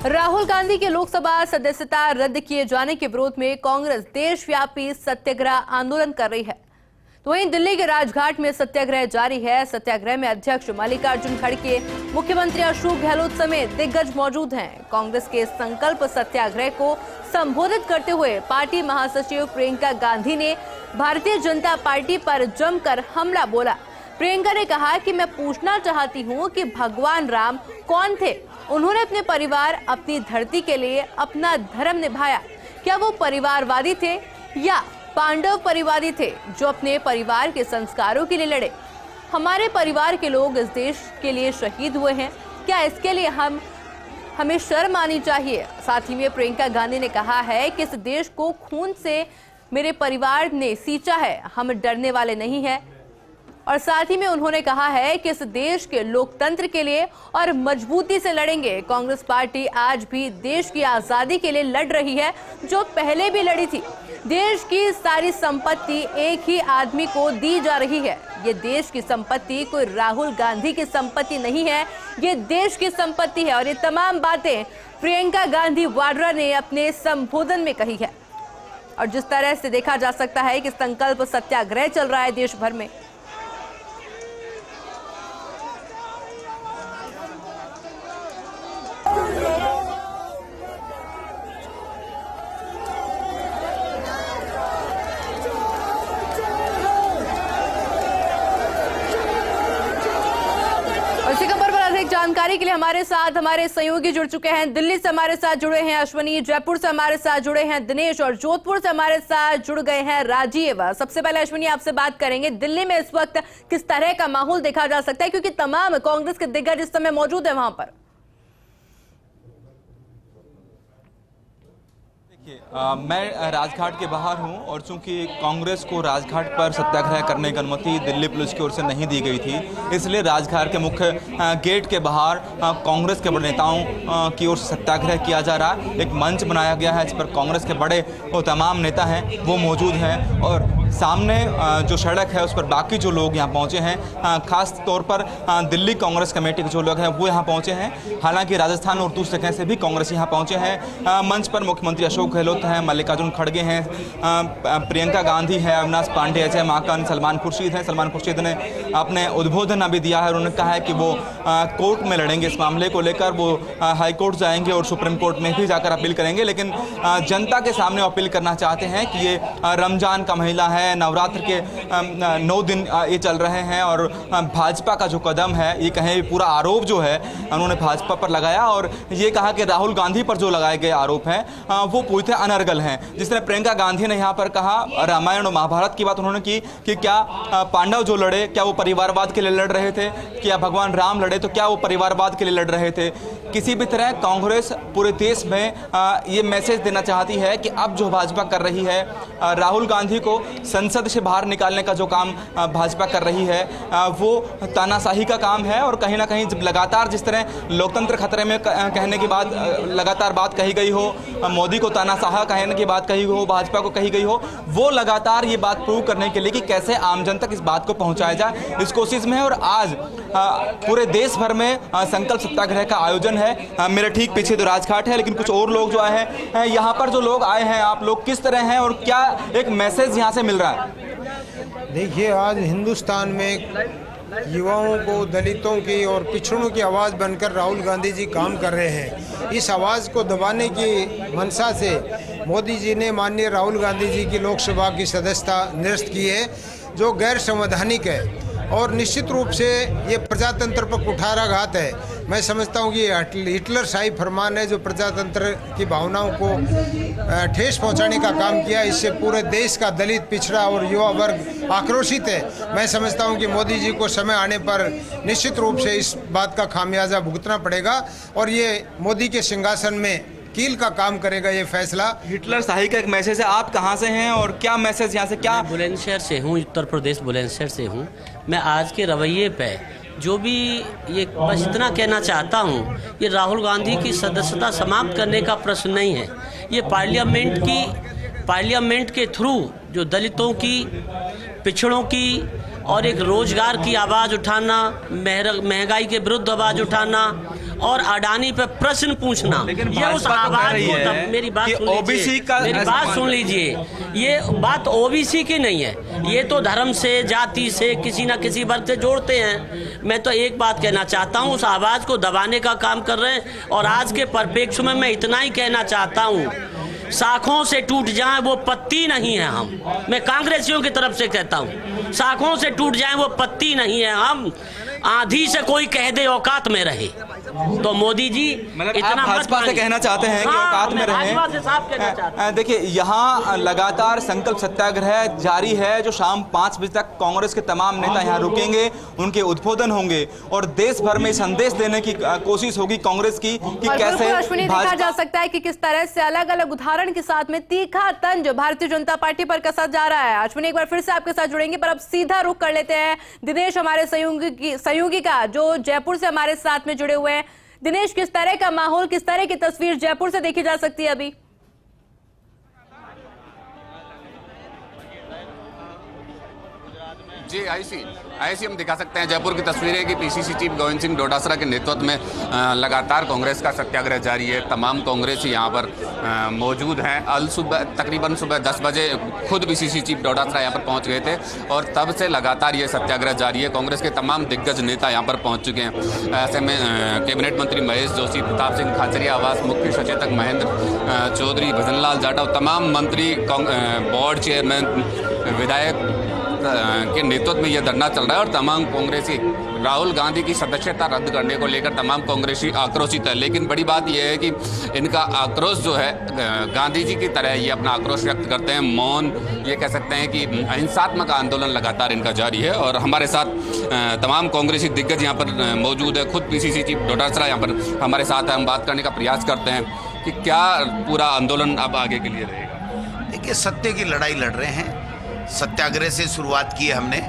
राहुल गांधी के लोकसभा सदस्यता रद्द किए जाने के विरोध में कांग्रेस देशव्यापी सत्याग्रह आंदोलन कर रही है। तो वहीं दिल्ली के राजघाट में सत्याग्रह जारी है। सत्याग्रह में अध्यक्ष मल्लिकार्जुन खड़गे, मुख्यमंत्री अशोक गहलोत समेत दिग्गज मौजूद हैं। कांग्रेस के संकल्प सत्याग्रह को संबोधित करते हुए पार्टी महासचिव प्रियंका गांधी ने भारतीय जनता पार्टी पर जमकर हमला बोला। प्रियंका ने कहा कि मैं पूछना चाहती हूं कि भगवान राम कौन थे? उन्होंने अपने परिवार, अपनी धरती के लिए अपना धर्म निभाया। क्या वो परिवारवादी थे या पांडव परिवादी थे जो अपने परिवार के संस्कारों के लिए लड़े? हमारे परिवार के लोग इस देश के लिए शहीद हुए हैं। क्या इसके लिए हमें शर्म आनी चाहिए? साथ ही में प्रियंका गांधी ने कहा है कि इस देश को खून से मेरे परिवार ने सींचा है, हम डरने वाले नहीं हैं। और साथ ही में उन्होंने कहा है कि इस देश के लोकतंत्र के लिए और मजबूती से लड़ेंगे। कांग्रेस पार्टी आज भी देश की आजादी के लिए लड़ रही है, जो पहले भी लड़ी थी। देश की सारी संपत्ति एक ही आदमी को दी जा रही है। ये देश की संपत्ति कोई राहुल गांधी की संपत्ति नहीं है, ये देश की संपत्ति है। और ये तमाम बातें प्रियंका गांधी वाड्रा ने अपने संबोधन में कही है। और जिस तरह से देखा जा सकता है कि संकल्प सत्याग्रह चल रहा है देश भर में। जानकारी के लिए हमारे साथ हमारे सहयोगी जुड़ चुके हैं। दिल्ली से हमारे साथ जुड़े हैं अश्वनी, जयपुर से हमारे साथ जुड़े हैं दिनेश और जोधपुर से हमारे साथ जुड़ गए हैं राजीव। सबसे पहले अश्वनी आपसे बात करेंगे, दिल्ली में इस वक्त किस तरह का माहौल देखा जा सकता है, क्योंकि तमाम कांग्रेस के दिग्गज इस समय मौजूद है वहां पर? मैं राजघाट के बाहर हूं और चूंकि कांग्रेस को राजघाट पर सत्याग्रह करने की अनुमति दिल्ली पुलिस की ओर से नहीं दी गई थी, इसलिए राजघाट के मुख्य गेट के बाहर कांग्रेस के बड़े नेताओं की ओर से सत्याग्रह किया जा रहा है। एक मंच बनाया गया है जिस पर कांग्रेस के बड़े और तमाम नेता हैं वो मौजूद हैं और सामने जो सड़क है उस पर बाकी जो लोग यहाँ पहुँचे हैं, खास तौर पर दिल्ली कांग्रेस कमेटी के जो लोग हैं वो यहाँ पहुँचे हैं। हालांकि राजस्थान और दूसरे जगह से भी कांग्रेस यहाँ पहुँचे हैं। मंच पर मुख्यमंत्री अशोक गहलोत हैं, मल्लिकार्जुन खड़गे हैं, प्रियंका गांधी है, अविनाश पांडे, अजय माकन, सलमान खुर्शीद हैं। सलमान खुर्शीद ने अपने उद्बोधन अभी दिया है। उन्होंने कहा है कि वो कोर्ट में लड़ेंगे इस मामले को लेकर। वो हाई कोर्ट जाएंगे और सुप्रीम कोर्ट में भी जाकर अपील करेंगे, लेकिन जनता के सामने अपील करना चाहते हैं कि ये रमजान का महीना है, नवरात्र के 9 दिन ये चल रहे हैं और भाजपा का जो कदम है, ये कहें पूरा आरोप जो है उन्होंने भाजपा पर लगाया और ये कहा कि राहुल गांधी पर जो लगाए गए आरोप हैं वो पूरी तरह अनर्गल हैं। जिस तरह प्रियंका गांधी ने यहाँ पर कहा, रामायण और महाभारत की बात उन्होंने की कि क्या पांडव जो लड़े क्या वो परिवारवाद के लिए लड़ रहे थे, क्या भगवान राम लड़े तो क्या वो परिवारवाद के लिए लड़ रहे थे? किसी भी तरह कांग्रेस पूरे देश में ये मैसेज देना चाहती है कि अब जो भाजपा कर रही है, राहुल गांधी को संसद से बाहर निकालने का जो काम भाजपा कर रही है वो तानाशाही का काम है। और कहीं ना कहीं जब लगातार जिस तरह लोकतंत्र खतरे में कहने की बात लगातार बात कही गई हो, मोदी को तानाशाह कहने की बात कही हो, भाजपा को कही गई हो, वो लगातार ये बात प्रूव करने के लिए कि कैसे आमजन तक इस बात को पहुंचाया जाए, इस कोशिश में है। और आज पूरे देश भर में संकल्प सत्याग्रह का आयोजन है। मेरे ठीक पीछे तो राजघाट है, लेकिन कुछ और लोग जो आए हैं यहाँ पर, जो लोग आए हैं, आप लोग किस तरह हैं और क्या एक मैसेज यहाँ से मिल रहा है? देखिए, आज हिंदुस्तान में युवाओं को, दलितों की और पिछड़ों की आवाज़ बनकर राहुल गांधी जी काम कर रहे हैं। इस आवाज़ को दबाने की मंशा से मोदी जी ने माननीय राहुल गांधी जी की लोकसभा की सदस्यता निरस्त की है, जो गैर संवैधानिक है और निश्चित रूप से ये प्रजातंत्र पर कुठाराघात है। मैं समझता हूँ कि हिटलर शाही फरमान है जो प्रजातंत्र की भावनाओं को ठेस पहुँचाने का काम किया। इससे पूरे देश का दलित, पिछड़ा और युवा वर्ग आक्रोशित है। मैं समझता हूँ कि मोदी जी को समय आने पर निश्चित रूप से इस बात का खामियाजा भुगतना पड़ेगा और ये मोदी के सिंहासन में कील का काम करेगा ये फैसला। हिटलर शाही का एक मैसेज है। आप कहाँ से हैं और क्या मैसेज यहाँ से? क्या? बुलंदशहर से हूँ, उत्तर प्रदेश बुलंदशहर से हूँ। मैं आज के रवैये पे जो भी ये बस इतना कहना चाहता हूँ, ये राहुल गांधी की सदस्यता समाप्त करने का प्रश्न नहीं है। ये पार्लियामेंट के थ्रू जो दलितों की, पिछड़ों की और एक रोजगार की आवाज़ उठाना, महंगाई के विरुद्ध आवाज़ उठाना और अडानी पे प्रश्न पूछना, लेकिन ये उस आवाज को, मेरी बात सुन लीजिए, मेरी बात सुन लीजिए, ये बात ओबीसी की नहीं है, ये तो धर्म से, जाति से, किसी ना किसी वर्ग से जोड़ते हैं। मैं तो एक बात कहना चाहता हूँ, उस आवाज को दबाने का काम कर रहे हैं। और आज के परिप्रेक्ष्य में मैं इतना ही कहना चाहता हूँ, शाखों से टूट जाए वो पत्ती नहीं है हम। मैं कांग्रेसियों की तरफ से कहता हूँ, शाखों से टूट जाए वो पत्ती नहीं है हम। आंधी से कोई कह दे औकात में रहे, तो मोदी जी इतना भाजपा से कहना चाहते हैं कि औकात में रहें। देखिए, यहाँ लगातार संकल्प सत्याग्रह जारी है, जो शाम 5 बजे तक कांग्रेस के तमाम नेता यहाँ रुकेंगे, उनके उद्बोधन होंगे और देश भर में संदेश देने की कोशिश होगी कांग्रेस की कि कैसे अश्विनी देखा जा सकता है कि किस तरह से अलग अलग उदाहरण के साथ में तीखा तंज भारतीय जनता पार्टी पर कसा जा रहा है। अश्विनी, एक बार फिर से आपके साथ जुड़ेंगे, पर अब सीधा रुख कर लेते हैं दिनेश, हमारे सहयोगी का, जो जयपुर से हमारे साथ में जुड़े हुए हैं। दिनेश, किस तरह का माहौल, किस तरह की तस्वीर जयपुर से देखी जा सकती है अभी? जी, ऐसी हम दिखा सकते हैं जयपुर की तस्वीरें कि पीसीसी चीफ गोविंद सिंह डोटासरा के नेतृत्व में लगातार कांग्रेस का सत्याग्रह जारी है। तमाम कांग्रेसी यहाँ पर मौजूद हैं। तकरीबन सुबह 10 बजे खुद पीसीसी चीफ डोटासरा यहाँ पर पहुँच गए थे और तब से लगातार ये सत्याग्रह जारी है। कांग्रेस के तमाम दिग्गज नेता यहाँ पर पहुँच चुके हैं। ऐसे में कैबिनेट मंत्री महेश जोशी, प्रताप सिंह खाचरियावास, मुख्य सचेतक महेंद्र चौधरी, भजनलाल जाटव, तमाम मंत्री, बोर्ड चेयरमैन, विधायक के नेतृत्व में यह धरना चल रहा है और तमाम कांग्रेसी राहुल गांधी की सदस्यता रद्द करने को लेकर तमाम कांग्रेसी आक्रोशित है। लेकिन बड़ी बात यह है कि इनका आक्रोश जो है गांधी जी की तरह ये अपना आक्रोश व्यक्त करते हैं। मौन, ये कह सकते हैं कि अहिंसात्मक आंदोलन लगातार इनका जारी है और हमारे साथ तमाम कांग्रेसी दिग्गज यहाँ पर मौजूद है। खुद पीसीसी चीफ डोटासरा यहाँ पर हमारे साथ है। हम बात करने का प्रयास करते हैं कि क्या पूरा आंदोलन अब आगे के लिए रहेगा। देखिए, सत्य की लड़ाई लड़ रहे हैं। सत्याग्रह से शुरुआत की है हमने।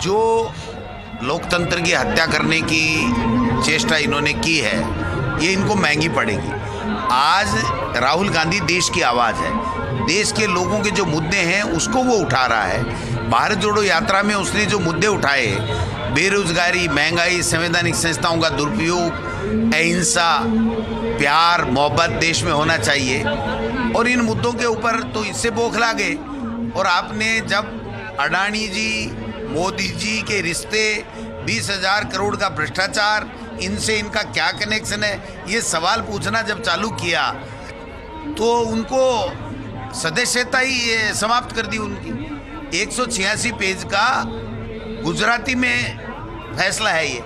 जो लोकतंत्र की हत्या करने की चेष्टा इन्होंने की है, ये इनको महंगी पड़ेगी। आज राहुल गांधी देश की आवाज़ है। देश के लोगों के जो मुद्दे हैं उसको वो उठा रहा है। भारत जोड़ो यात्रा में उसने जो मुद्दे उठाए, बेरोजगारी, महंगाई, संवैधानिक संस्थाओं का दुरुपयोग, अहिंसा, प्यार, मोहब्बत देश में होना चाहिए, और इन मुद्दों के ऊपर तो इससे बौखला गए। और आपने जब अडानी जी, मोदी जी के रिश्ते, 20,000 करोड़ का भ्रष्टाचार, इनसे इनका क्या कनेक्शन है, ये सवाल पूछना जब चालू किया तो उनको सदस्यता ही समाप्त कर दी उनकी। 186 पेज का गुजराती में फैसला है ये।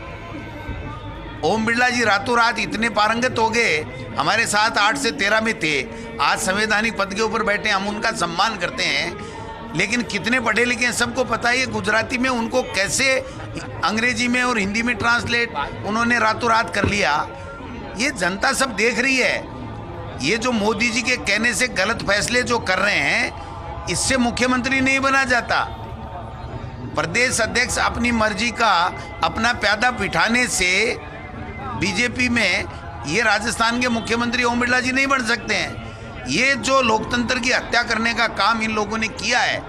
ओम बिरला जी रातों रात इतने पारंगत हो गए, हमारे साथ 8 से 13 में थे, आज संवैधानिक पद के ऊपर बैठे, हम उनका सम्मान करते हैं। लेकिन कितने पढ़े लिखे हैं सबको पता है, ये गुजराती में उनको कैसे अंग्रेजी में और हिंदी में ट्रांसलेट उन्होंने रातों रात कर लिया। ये जनता सब देख रही है। ये जो मोदी जी के कहने से गलत फैसले जो कर रहे हैं, इससे मुख्यमंत्री नहीं बना जाता। प्रदेश अध्यक्ष अपनी मर्जी का अपना प्यादा बिठाने से बीजेपी में ये राजस्थान के मुख्यमंत्री ओम बिरला जी नहीं बन सकते हैं। ये जो लोकतंत्र की हत्या करने का काम इन लोगों ने किया है,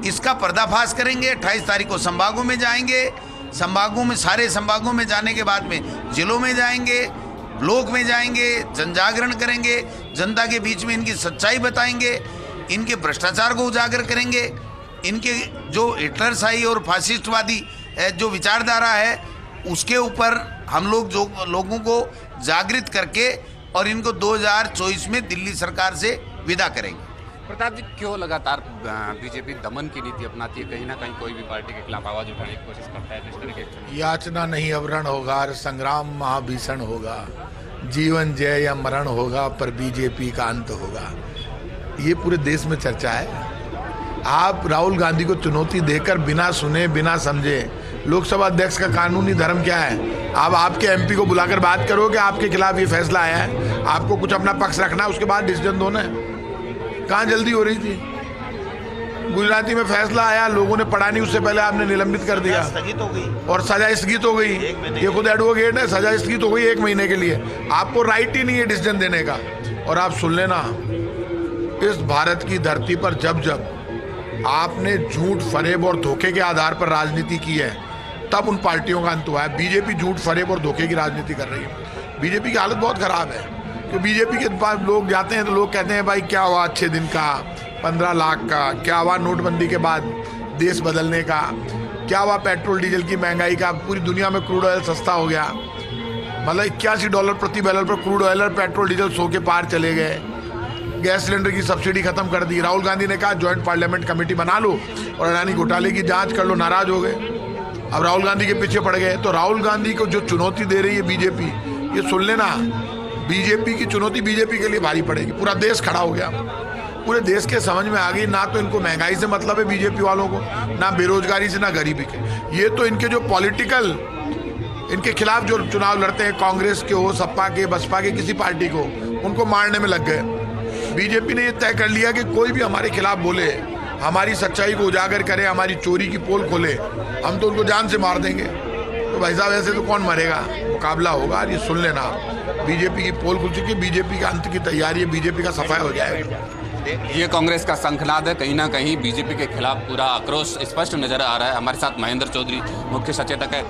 इसका पर्दाफाश करेंगे। 28 तारीख को संभागों में जाएंगे। संभागों में, सारे संभागों में जाने के बाद में जिलों में जाएंगे, ब्लॉक में जाएंगे, जनजागरण करेंगे, जनता के बीच में इनकी सच्चाई बताएंगे, इनके भ्रष्टाचार को उजागर करेंगे, इनके जो हिटलरशाही और फासिस्टवादी जो विचारधारा है उसके ऊपर हम लोग जो लोगों को जागृत करके और इनको 2024 में दिल्ली सरकार से विदा करेंगे। प्रताप जी, क्यों लगातार बीजेपी दमन की नीति अपनाती है? कहीं ना कहीं कोई भी पार्टी के खिलाफ आवाज उठाने की कोशिश करता है, इस तरह के याचना नहीं अवरण होगा, संग्राम महाभीषण होगा, जीवन जय या मरण होगा, पर बीजेपी का अंत होगा। ये पूरे देश में चर्चा है। आप राहुल गांधी को चुनौती देकर बिना सुने, बिना समझे, लोकसभा अध्यक्ष का कानूनी धर्म क्या है? आप आपके एमपी को बुलाकर बात करो कि आपके खिलाफ ये फैसला आया है, आपको कुछ अपना पक्ष रखना है, उसके बाद डिसीजन दोना है। कहाँ जल्दी हो रही थी? गुजराती में फैसला आया, लोगों ने पढ़ा नहीं, उससे पहले आपने निलंबित कर दिया, स्थगित हो गई और सजा स्थगित हो गई। ये खुद एडवोकेट है, सजा स्थगित हो गई 1 महीने के लिए। आपको राइट ही नहीं है डिसीजन देने का। और आप सुन लेना, इस भारत की धरती पर जब जब आपने झूठ, फरेब और धोखे के आधार पर राजनीति की है, तब उन पार्टियों का अंत हुआ है। बीजेपी झूठ, फरेब और धोखे की राजनीति कर रही है। बीजेपी की हालत बहुत खराब है कि बीजेपी के पास लोग जाते हैं तो लोग कहते हैं भाई क्या हुआ अच्छे दिन का, 15 लाख का, क्या हुआ नोटबंदी के बाद देश बदलने का, क्या हुआ पेट्रोल डीजल की महंगाई का, पूरी दुनिया में क्रूड ऑयल सस्ता हो गया, मतलब $81 प्रति बैरल पर क्रूड ऑयल और पेट्रोल डीजल 100 के पार चले गए, गैस सिलेंडर की सब्सिडी खत्म कर दी। राहुल गांधी ने कहा ज्वाइंट पार्लियामेंट कमेटी बना लो और अडानी घोटाले की जांच कर लो, नाराज हो गए। अब राहुल गांधी के पीछे पड़ गए। तो राहुल गांधी को जो चुनौती दे रही है बीजेपी, ये सुन लेना, बीजेपी की चुनौती बीजेपी के लिए भारी पड़ेगी। पूरा देश खड़ा हो गया, पूरे देश के समझ में आ गई, ना तो इनको महंगाई से मतलब है बीजेपी वालों को, ना बेरोजगारी से, ना गरीबी के। ये तो इनके जो पॉलिटिकल, इनके खिलाफ जो चुनाव लड़ते हैं, कांग्रेस के हो, सपा के, बसपा के, किसी पार्टी को, उनको मारने में लग गए। बीजेपी ने ये तय कर लिया कि कोई भी हमारे खिलाफ बोले, हमारी सच्चाई को उजागर करे, हमारी चोरी की पोल खोले, हम तो उनको जान से मार देंगे। तो भाई साहब ऐसे तो कौन मरेगा, मुकाबला होगा। ये सुन लेना, बीजेपी की पोल खुल चुकी है, बीजेपी का अंत की तैयारी है, बीजेपी का सफाया हो जाएगा। ये कांग्रेस का शंखनाद है, कहीं ना कहीं बीजेपी के खिलाफ पूरा आक्रोश स्पष्ट नजर आ रहा है। हमारे साथ महेंद्र चौधरी मुख्य सचेतक है।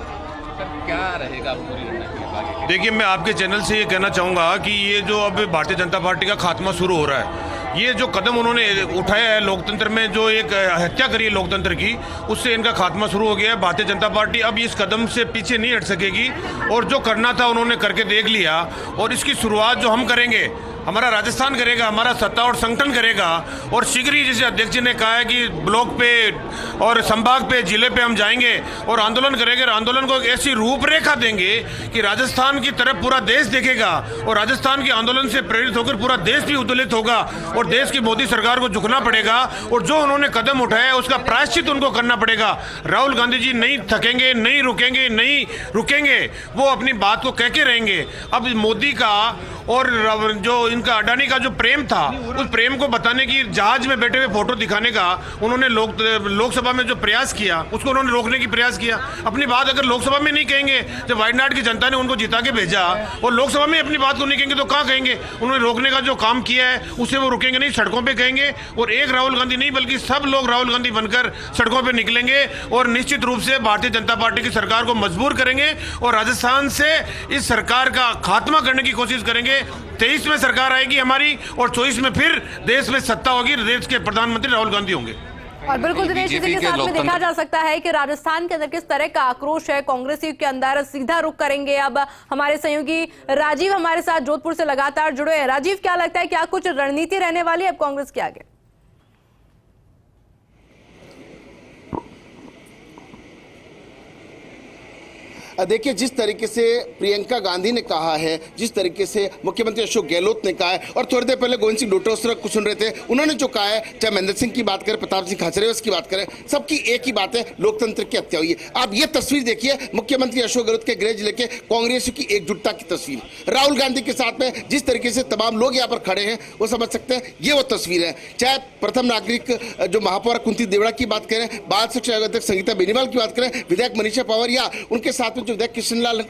क्या रहेगा पूरी रणनीति? देखिए, मैं आपके चैनल से ये कहना चाहूँगा कि ये जो अब भारतीय जनता पार्टी का खात्मा शुरू हो रहा है, ये जो कदम उन्होंने उठाया है लोकतंत्र में, जो एक हत्या करी है लोकतंत्र की, उससे इनका खात्मा शुरू हो गया है। भारतीय जनता पार्टी अब इस कदम से पीछे नहीं हट सकेगी और जो करना था उन्होंने करके देख लिया। और इसकी शुरुआत जो हम करेंगे, हमारा राजस्थान करेगा, हमारा सत्ता और संगठन करेगा, और शीघ्र ही जैसे अध्यक्ष जी ने कहा है कि ब्लॉक पे और संभाग पे, जिले पे हम जाएंगे और आंदोलन करेंगे। और आंदोलन को एक ऐसी रूपरेखा देंगे कि राजस्थान की तरफ पूरा देश देखेगा और राजस्थान के आंदोलन से प्रेरित होकर पूरा देश भी उद्वेलित होगा और देश की मोदी सरकार को झुकना पड़ेगा और जो उन्होंने कदम उठाया उसका प्रायश्चित उनको करना पड़ेगा। राहुल गांधी जी नहीं थकेंगे, नहीं रुकेंगे, नहीं रुकेंगे, वो अपनी बात को कह के रहेंगे। अब मोदी का और जो इनका अडानी का जो प्रेम था, उस प्रेम को बताने की, जहाज में बैठे हुए फोटो दिखाने का उन्होंने लोकसभा में जो प्रयास किया, उसको उन्होंने रोकने की प्रयास किया। अपनी बात अगर लोकसभा में नहीं कहेंगे, जब वायनाड की जनता ने उनको जिता के भेजा और लोकसभा में अपनी बात को नहीं कहेंगे तो कहाँ कहेंगे? उन्होंने रोकने का जो काम किया है उसे वो रुकेंगे नहीं, सड़कों पर कहेंगे। और एक राहुल गांधी नहीं बल्कि सब लोग राहुल गांधी बनकर सड़कों पर निकलेंगे और निश्चित रूप से भारतीय जनता पार्टी की सरकार को मजबूर करेंगे और राजस्थान से इस सरकार का खात्मा करने की कोशिश करेंगे। 23 में सरकार आएगी हमारी और 24 में फिर देश में सत्ता होगी, देश के प्रधानमंत्री राहुल गांधी होंगे। और बिल्कुल दिनेश, इसी के साथ में देखा जा सकता है कि राजस्थान के अंदर किस तरह का आक्रोश है कांग्रेसी के अंदर। सीधा रुख करेंगे अब हमारे सहयोगी राजीव हमारे साथ जोधपुर से लगातार जुड़े हैं। राजीव, क्या लगता है, क्या कुछ रणनीति रहने वाली है अब कांग्रेस के आगे? देखिए, जिस तरीके से प्रियंका गांधी ने कहा है, जिस तरीके से मुख्यमंत्री अशोक गहलोत ने कहा है, और थोड़ी देर पहले गोविंद सिंह डोटासरा को सुन रहे थे, उन्होंने जो कहा है, चाहे महेंद्र सिंह की बात करें, प्रताप सिंह खाचरियावास की बात करें, सबकी एक ही बात है, लोकतंत्र की हत्या हुई है। आप ये तस्वीर देखिए, मुख्यमंत्री अशोक गहलोत के गृह जिले के कांग्रेस की एकजुटता की तस्वीर, राहुल गांधी के साथ में जिस तरीके से तमाम लोग यहाँ पर खड़े हैं, वो समझ सकते हैं ये वो तस्वीर है। चाहे प्रथम नागरिक जो महापौर कुंती देवड़ा की बात करें, बाल शिक्षा आयोग अध्यक्ष संगीता बेनीवाल की बात करें, विधायक मनीषा पंवार या उनके साथ में जो विधायक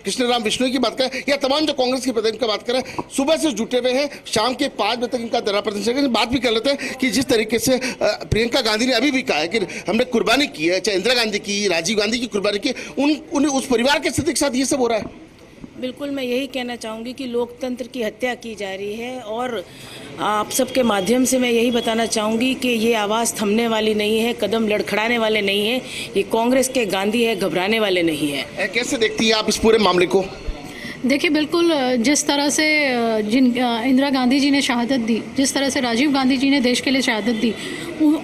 कृष्णराम विश्नोई की बात करें, या तमाम जो कांग्रेस के प्रतिनिधि की बात करें, सुबह से जुटे हुए हैं, शाम के 5 बजे तक इनका धरना प्रदर्शन। बात भी कर लेते हैं कि जिस तरीके से प्रियंका गांधी ने अभी भी कहा है कि हमने कुर्बानी की है, चाहे इंदिरा गांधी की, राजीव गांधी की कुर्बानी की, उस परिवार के स्थिति के साथ ये सब हो रहा है। बिल्कुल, मैं यही कहना चाहूँगी कि लोकतंत्र की हत्या की जा रही है और आप सबके माध्यम से मैं यही बताना चाहूँगी कि ये आवाज़ थमने वाली नहीं है, कदम लड़खड़ाने वाले नहीं है। ये कांग्रेस के गांधी है, घबराने वाले नहीं है। कैसे देखती हैं आप इस पूरे मामले को? देखिए, बिल्कुल जिस तरह से इंदिरा गांधी जी ने शहादत दी, जिस तरह से राजीव गांधी जी ने देश के लिए शहादत दी,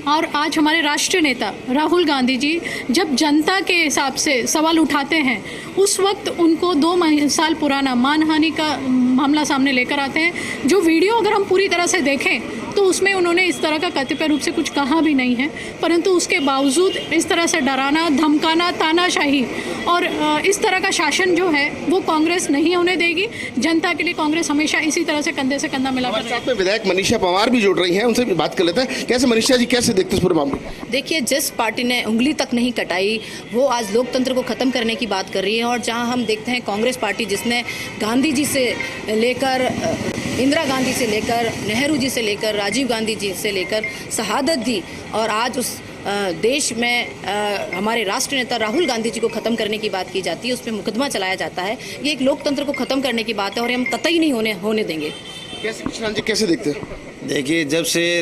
और आज हमारे राष्ट्रीय नेता राहुल गांधी जी जब जनता के हिसाब से सवाल उठाते हैं, उस वक्त उनको 2 साल पुराना मानहानि का मामला सामने लेकर आते हैं। जो वीडियो अगर हम पूरी तरह से देखें तो उसमें उन्होंने इस तरह का कतिपय रूप से कुछ कहा भी नहीं है, परंतु उसके बावजूद इस तरह से डराना, धमकाना, तानाशाही और इस तरह का शासन जो है वो कांग्रेस नहीं होने देगी। जनता के लिए कांग्रेस हमेशा इसी तरह से कंधे से कंधा मिलाकर। साथ में विधायक मनीषा पंवार भी जुड़ रही हैं, उनसे भी बात कर लेते हैं। कैसे मनीषा जी, कैसे देखते हैं इस पूरे मामले? देखिए, जिस पार्टी ने उंगली तक नहीं कटाई वो आज लोकतंत्र को खत्म करने की बात कर रही है, और जहां हम देखते हैं कांग्रेस पार्टी जिसने गांधी जी से लेकर, इंदिरा गांधी से लेकर, नेहरू जी से लेकर, राजीव गांधी जी से लेकर शहादत दी और आज देश में हमारे राष्ट्र नेता राहुल गांधी जी को ख़त्म करने की बात की जाती है, उस पर मुकदमा चलाया जाता है। ये एक लोकतंत्र को ख़त्म करने की बात है और हम कतई नहीं होने देंगे। कैसे कृष्णान जी कैसे देखते हैं? देखिए, जब से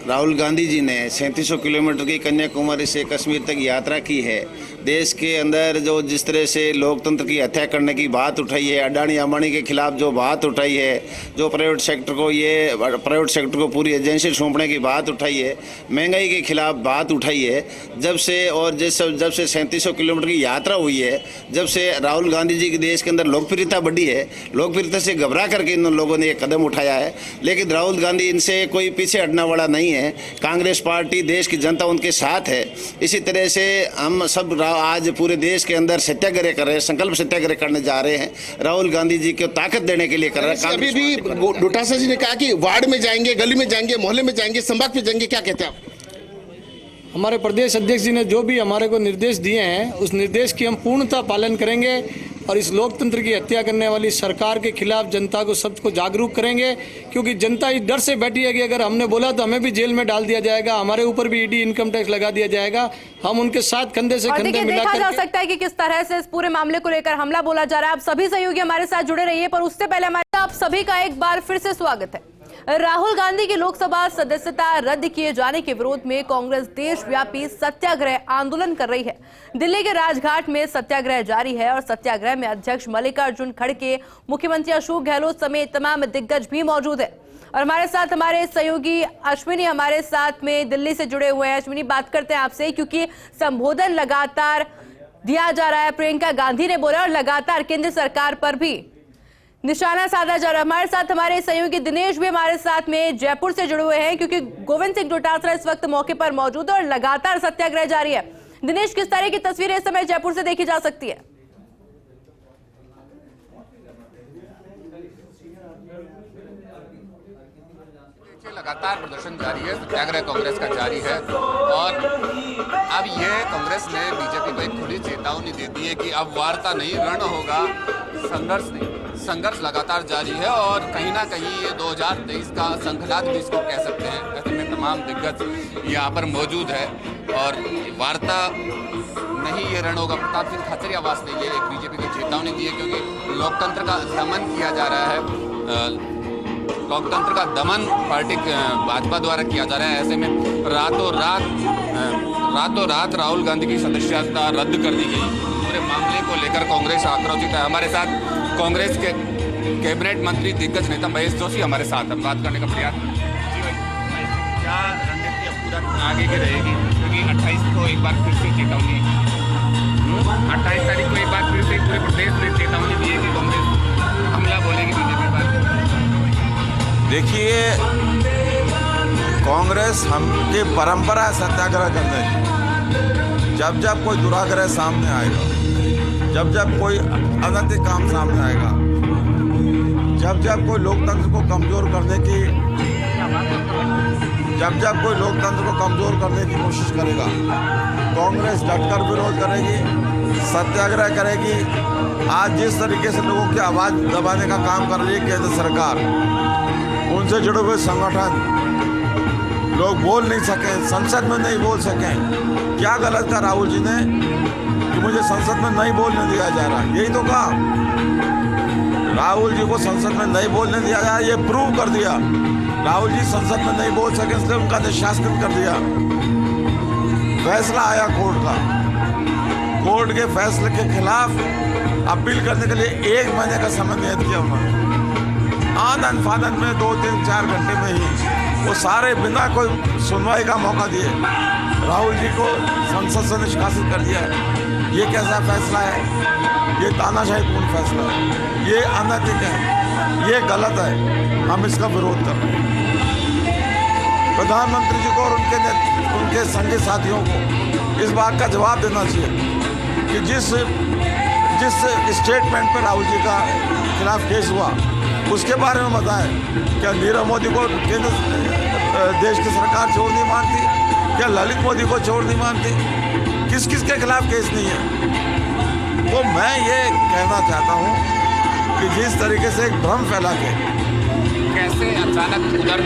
राहुल गांधी जी ने 3700 किलोमीटर की कन्याकुमारी से कश्मीर तक यात्रा की है, देश के अंदर जो जिस तरह से लोकतंत्र की हत्या करने की बात उठाई है, अडानी अंबानी के खिलाफ जो बात उठाई है, जो प्राइवेट सेक्टर को पूरी एजेंसी सौंपने की बात उठाई है, महंगाई के खिलाफ बात उठाई है, जब से 3700 किलोमीटर की यात्रा हुई है, जब से राहुल गांधी जी की देश के अंदर लोकप्रियता बढ़ी है, लोकप्रियता से घबरा करके इन लोगों ने ये कदम उठाया है। लेकिन राहुल गांधी इनसे कोई पीछे हटने वाला नहीं है। कांग्रेस पार्टी, देश की जनता उनके साथ है। इसी तरह से हम सब आज पूरे देश के अंदर सत्याग्रह कर रहे हैं, संकल्प सत्याग्रह करने जा रहे हैं। राहुल गांधी जी को ताकत देने के लिए कर रहे हैं। अभी भी डोटासरा जी ने कहा कि वार्ड में जाएंगे, गली में जाएंगे, मोहल्ले में जाएंगे, संभाग में जाएंगे, क्या कहते हैं आप? हमारे प्रदेश अध्यक्ष जी ने जो भी हमारे को निर्देश दिए हैं, उस निर्देश की हम पूर्णतः पालन करेंगे और इस लोकतंत्र की हत्या करने वाली सरकार के खिलाफ जनता को सबको जागरूक करेंगे, क्योंकि जनता इस डर से बैठी है कि अगर हमने बोला तो हमें भी जेल में डाल दिया जाएगा, हमारे ऊपर भी ईडी इनकम टैक्स लगा दिया जाएगा। हम उनके साथ कंधे से कंधे मिलाकर देखा जा सकता है कि किस तरह से इस पूरे मामले को लेकर हमला बोला जा रहा है। आप सभी सहयोगी हमारे साथ जुड़े रहिए, पर उससे पहले हमारे आप सभी का एक बार फिर से स्वागत है। राहुल गांधी की लोकसभा सदस्यता रद्द किए जाने के विरोध में कांग्रेस देशव्यापी सत्याग्रह आंदोलन कर रही है। दिल्ली के राजघाट में सत्याग्रह जारी है और सत्याग्रह में अध्यक्ष मल्लिकार्जुन खड़गे, मुख्यमंत्री अशोक गहलोत समेत तमाम दिग्गज भी मौजूद है। और हमारे साथ हमारे सहयोगी अश्विनी हमारे साथ में दिल्ली से जुड़े हुए हैं। अश्विनी, बात करते हैं आपसे, क्योंकि संबोधन लगातार दिया जा रहा है, प्रियंका गांधी ने बोला, और लगातार केंद्र सरकार पर भी निशाना साधा जा रहा है। हमारे साथ हमारे सहयोगी दिनेश भी हमारे साथ में जयपुर से जुड़े हुए हैं, क्योंकि गोविंद सिंह डोटासरा इस वक्त मौके पर मौजूद है और लगातार सत्याग्रह जारी है। दिनेश, किस तरह की तस्वीरें इस समय जयपुर से देखी जा सकती है? लगातार प्रदर्शन जारी है, सत्याग्रह कांग्रेस का जारी है और अब ये कांग्रेस ने बीजेपी को एक खुली चेतावनी दे दी है कि अब वार्ता नहीं, रण होगा, संघर्ष नहीं। संघर्ष लगातार जारी है और कहीं ना कहीं ये 2023 का संघनाद भी इसको कह सकते हैं। ऐसे में तमाम दिग्गज यहाँ पर मौजूद है और वार्ता नहीं, ये रण होगा। प्रताप सिंह खाचरियावास आवास ने ये एक बीजेपी को चेतावनी दी है, क्योंकि लोकतंत्र का दमन किया जा रहा है। लोकतंत्र का दमन पार्टी भाजपा द्वारा किया जा रहा है। ऐसे में रातों रात राहुल गांधी की सदस्यता रद्द कर दी गई। पूरे मामले को लेकर कांग्रेस आक्रोशित है। हमारे साथ कांग्रेस के कैबिनेट मंत्री दिग्गज नेता महेश जोशी हमारे साथ हम बात करने का प्रयास क्या रणनीति पूरा आगे की रहेगी, क्योंकि 28 को एक बार फिर से चेतावनी 28 तारीख को एक बार फिर से पूरे प्रदेश में चेतावनी दी है कि कांग्रेस हमला बोलेगी बीजेपी पर। देखिए, कांग्रेस हमकी परंपरा है सत्याग्रह करने की। जब जब कोई दुराग्रह सामने आएगा, जब जब कोई अनैतिक काम सामने आएगा, जब जब कोई लोकतंत्र को कमजोर करने की कोशिश करेगा, कांग्रेस डटकर विरोध करेगी, सत्याग्रह करेगी। आज जिस तरीके से लोगों की आवाज़ दबाने का काम कर रही है केंद्र सरकार, उनसे जुड़े हुए संगठन, लोग बोल नहीं सके, संसद में नहीं बोल सके। क्या गलत कहा राहुल जी ने कि मुझे संसद में नहीं बोलने दिया जा रहा? यही तो कहा, राहुल जी को संसद में नहीं बोलने दिया जा रहा। ये प्रूव कर दिया राहुल जी संसद में नहीं बोल सके, इसलिए उनका निष्कासित कर दिया। फैसला आया कोर्ट का, कोर्ट के फैसले के खिलाफ अपील करने के लिए 1 महीने का समय नियत किया उन्होंने। आनंद फानंद में 2-3-4 घंटे में ही वो सारे बिना कोई सुनवाई का मौका दिए राहुल जी को संसद से निष्कासित कर दिया है। ये कैसा फैसला है? ये तानाशाहीपूर्ण फैसला है, ये अनैतिक है, ये गलत है। हम इसका विरोध कर रहे हैं। प्रधानमंत्री जी को और उनके संगी साथियों को इस बात का जवाब देना चाहिए कि जिस स्टेटमेंट पर राहुल जी का खिलाफ केस हुआ, उसके बारे में बताएं। क्या नीरव मोदी को केंद्र देश की सरकार छोड़ नहीं मानती? क्या ललित मोदी को छोड़ नहीं मानती? किस किस के खिलाफ केस नहीं है? तो मैं ये कहना चाहता हूँ कि जिस तरीके से एक भ्रम फैला के कैसे अचानक उधर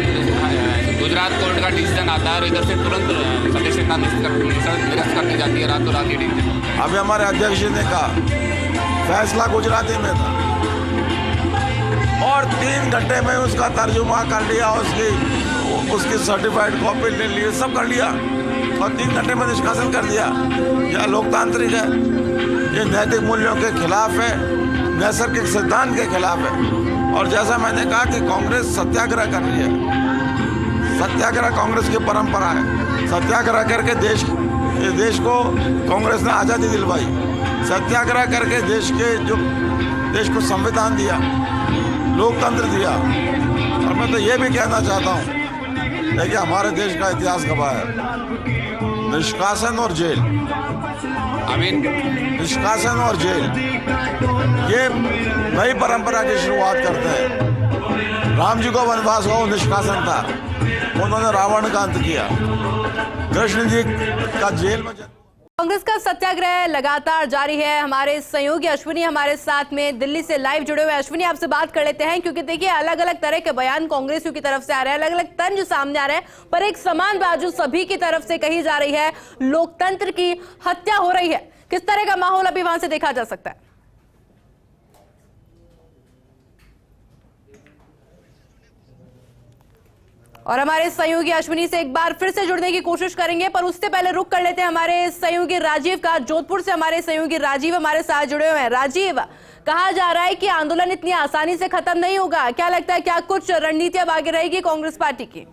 गुजरात कोर्ट का डिसीजन आता है और इधर से तुरंत सदस्यता निरस्त करनी जाती है, रातों रात ये डिसीजन। अभी हमारे अध्यक्ष जी ने कहा फैसला गुजराती में था और 3 घंटे में उसका तर्जुमा कर लिया, उसकी सर्टिफाइड कॉपी ले ली, सब कर लिया और 3 घंटे में निष्कासन कर दिया। यह लोकतांत्रिक है, ये नैतिक मूल्यों के खिलाफ है, नैसर्गिक सिद्धांत के खिलाफ है। और जैसा मैंने कहा कि कांग्रेस सत्याग्रह कर रही है, सत्याग्रह कांग्रेस की परंपरा है। सत्याग्रह करके देश को कांग्रेस ने आज़ादी दिलवाई, सत्याग्रह करके देश को संविधान दिया, लोकतंत्र दिया। और मैं तो ये भी कहना चाहता हूँ, देखिए हमारे देश का इतिहास गवाह है निष्कासन और जेल, निष्कासन और जेल, ये नई परंपरा की शुरुआत करते हैं। राम जी को वनवास हुआ, निष्कासन था, उन्होंने रावण का अंत किया। कृष्ण जी का जेल में कांग्रेस का सत्याग्रह लगातार जारी है। हमारे सहयोगी अश्विनी हमारे साथ में दिल्ली से लाइव जुड़े हुए। अश्विनी, आपसे बात कर लेते हैं क्योंकि देखिए अलग अलग तरह के बयान कांग्रेसियों की तरफ से आ रहे हैं, अलग अलग तंज सामने आ रहे हैं, पर एक समान बात जो सभी की तरफ से कही जा रही है, लोकतंत्र की हत्या हो रही है। किस तरह का माहौल अभी वहां से देखा जा सकता है? और हमारे सहयोगी अश्विनी से एक बार फिर से जुड़ने की कोशिश करेंगे, पर उससे पहले रुक कर लेते हैं हमारे सहयोगी राजीव का। जोधपुर से हमारे सहयोगी राजीव हमारे साथ जुड़े हुए हैं। राजीव, कहा जा रहा है कि आंदोलन इतनी आसानी से खत्म नहीं होगा, क्या लगता है क्या कुछ रणनीतियां आगे रहेगी कांग्रेस पार्टी की?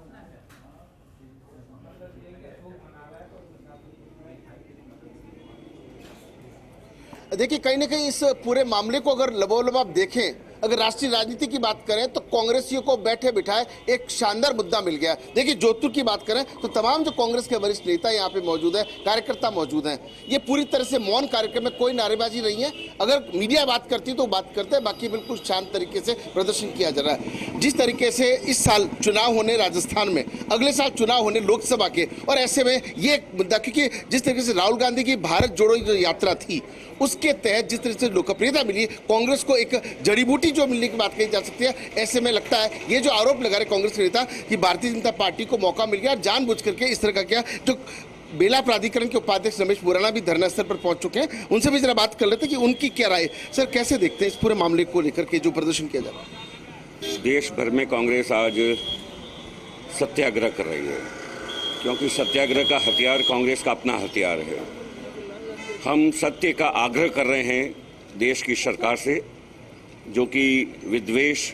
देखिए कहीं ना कहीं इस पूरे मामले को अगर लबोलब आप देखें, अगर राष्ट्रीय राजनीति की बात करें तो कांग्रेसियों को बैठे बिठाए एक शानदार मुद्दा मिल गया। देखिए जोधपुर की बात करें तो तमाम जो कांग्रेस के वरिष्ठ नेता यहाँ पे मौजूद है, कार्यकर्ता मौजूद हैं। ये पूरी तरह से मौन कार्यक्रम में, कोई नारेबाजी नहीं है। अगर मीडिया बात करती तो बात करते हैं, बाकी बिल्कुल शांत तरीके से प्रदर्शन किया जा रहा है। जिस तरीके से इस साल चुनाव होने राजस्थान में, अगले साल चुनाव होने लोकसभा के, और ऐसे में ये एक मुद्दा, क्योंकि जिस तरीके से राहुल गांधी की भारत जोड़ो जो यात्रा थी उसके तहत जिस तरह से लोकप्रियता मिली, कांग्रेस को एक जड़ी बूटी जो मिलने की बात कही जा सकती है। ऐसे में लगता है ये जो आरोप लगा रहे कांग्रेस के नेता कि भारतीय जनता पार्टी को मौका मिल गया, जानबूझ करके इस तरह का क्या, जो बेला प्राधिकरण के उपाध्यक्ष रमेश मुराना भी धरना स्थल पर पहुंच चुके हैं, उनसे भी जरा बात कर लेते हैं कि उनकी क्या राय। सर, कैसे देखते हैं इस पूरे मामले को लेकर के जो प्रदर्शन किया जा रहा है? देश भर में कांग्रेस आज सत्याग्रह कर रही है, क्योंकि सत्याग्रह का हथियार कांग्रेस का अपना हथियार है। हम सत्य का आग्रह कर रहे हैं देश की सरकार से, जो कि विद्वेष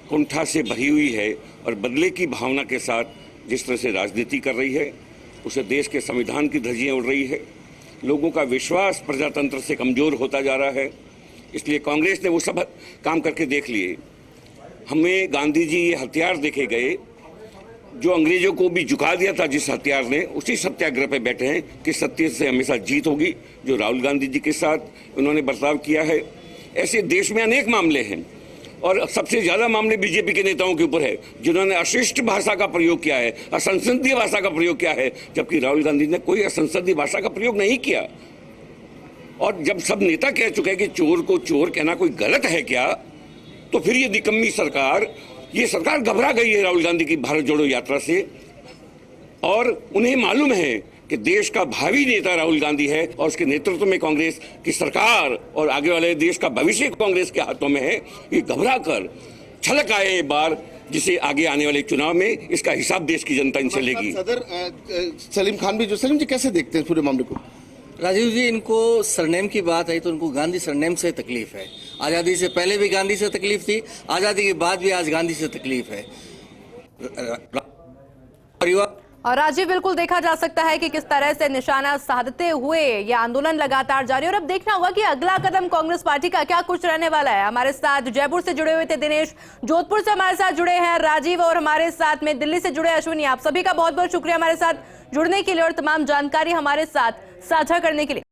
कुंठा से भरी हुई है और बदले की भावना के साथ जिस तरह से राजनीति कर रही है, उसे देश के संविधान की धज्जियां उड़ रही है। लोगों का विश्वास प्रजातंत्र से कमज़ोर होता जा रहा है। इसलिए कांग्रेस ने वो सब काम करके देख लिए। हमें गांधी जी ये हथियार देखे गए जो अंग्रेजों को भी झुका दिया था, जिस हथियार ने, उसी सत्याग्रह पे बैठे हैं कि सत्य से हमेशा जीत होगी। जो राहुल गांधी जी के साथ उन्होंने बर्ताव किया है, ऐसे देश में अनेक मामले हैं और सबसे ज़्यादा मामले बीजेपी के नेताओं के ऊपर है, जिन्होंने अशिष्ट भाषा का प्रयोग किया है, असंसदीय भाषा का प्रयोग किया है, जबकि राहुल गांधी ने कोई असंसदीय भाषा का प्रयोग नहीं किया। और जब सब नेता कह चुके हैं कि चोर को चोर कहना कोई गलत है क्या, तो फिर ये निकम्मी सरकार, ये सरकार घबरा गई है राहुल गांधी की भारत जोड़ो यात्रा से। और उन्हें मालूम है कि देश का भावी नेता राहुल गांधी है और उसके नेतृत्व में कांग्रेस की सरकार और आगे वाले देश का भविष्य कांग्रेस के हाथों में है। ये घबरा कर छलक आए एक बार, जिसे आगे आने वाले चुनाव में इसका हिसाब देश की जनता इनसे लेगी। सदर सलीम खान भी, जो सलीम जी कैसे देखते हैं पूरे मामले को? राजीव जी, इनको सरनेम की बात आई तो उनको गांधी सरनेम से तकलीफ है। आज़ादी से पहले भी गांधी से तकलीफ थी, आज़ादी के बाद भी आज गांधी से तकलीफ है। और राजीव, बिल्कुल देखा जा सकता है कि किस तरह से निशाना साधते हुए ये आंदोलन लगातार जारी है और अब देखना होगा कि अगला कदम कांग्रेस पार्टी का क्या कुछ रहने वाला है। हमारे साथ जयपुर से जुड़े हुए थे दिनेश, जोधपुर से हमारे साथ जुड़े हैं राजीव और हमारे साथ में दिल्ली से जुड़े अश्विनी। आप सभी का बहुत बहुत शुक्रिया हमारे साथ जुड़ने के लिए और तमाम जानकारी हमारे साथ साझा करने के लिए।